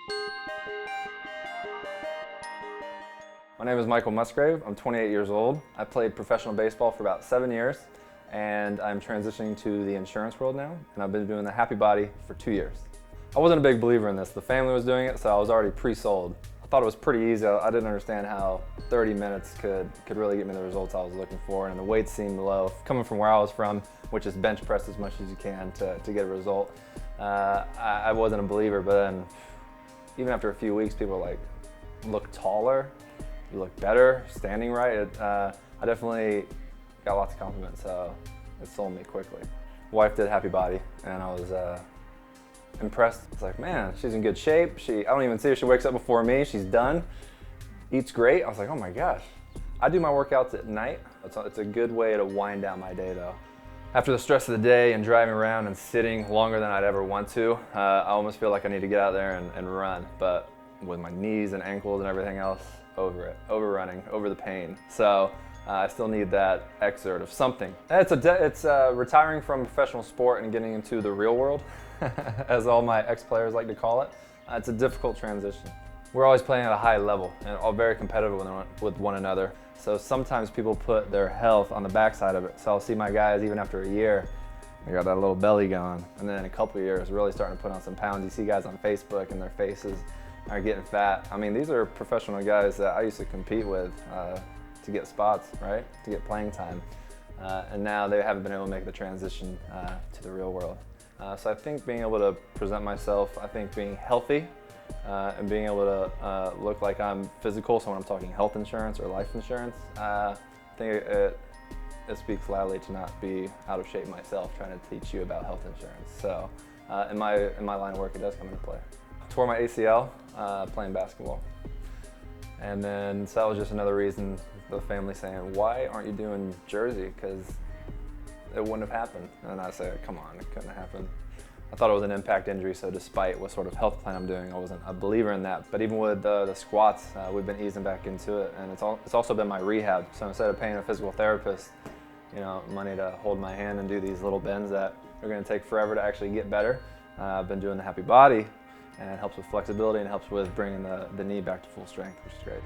My name is Michael Musgrave. I'm 28 years old. I played professional baseball for about 7 years, and I'm transitioning to the insurance world now, and I've been doing the Happy Body for 2 years. I wasn't a big believer in this. The family was doing it, so I was already pre-sold. I thought it was pretty easy. I didn't understand how 30 minutes could really get me the results I was looking for, and the weights seemed low. Coming from where I was from, which is bench press as much as you can to get a result, I wasn't a believer, but then even after a few weeks, people were like, look taller, you look better, standing right. I definitely got lots of compliments, so it sold me quickly. Wife did Happy Body, and I was impressed. It's like, man, she's in good shape. I don't even see her. She wakes up before me. She's done. Eats great. I was like, oh my gosh. I do my workouts at night. It's a good way to wind down my day though. After the stress of the day and driving around and sitting longer than I'd ever want to, I almost feel like I need to get out there and run. But with my knees and ankles and everything else, overrunning, over the pain. So I still need that exert of something. It's retiring from professional sport and getting into the real world, as all my ex-players like to call it. It's a difficult transition. We're always playing at a high level and all very competitive with one another. So sometimes people put their health on the backside of it. So I'll see my guys even after a year, they got that little belly going. And then in a couple of years, really starting to put on some pounds. You see guys on Facebook and their faces are getting fat. I mean, these are professional guys that I used to compete with to get spots, right? To get playing time. And now they haven't been able to make the transition to the real world. So I think being able to present myself, I think being healthy and being able to look like I'm physical, so when I'm talking health insurance or life insurance, I think it speaks loudly to not be out of shape myself trying to teach you about health insurance. So in my line of work, it does come into play. I tore my ACL playing basketball. And then so that was just another reason, the family saying, why aren't you doing Jersey? Because it wouldn't have happened. And I said, come on, it couldn't have happened. I thought it was an impact injury, so despite what sort of health plan I'm doing, I wasn't a believer in that. But even with the squats, we've been easing back into it, and it's also been my rehab. So instead of paying a physical therapist, money to hold my hand and do these little bends that are going to take forever to actually get better, I've been doing the Happy Body, and it helps with flexibility and helps with bringing the knee back to full strength, which is great.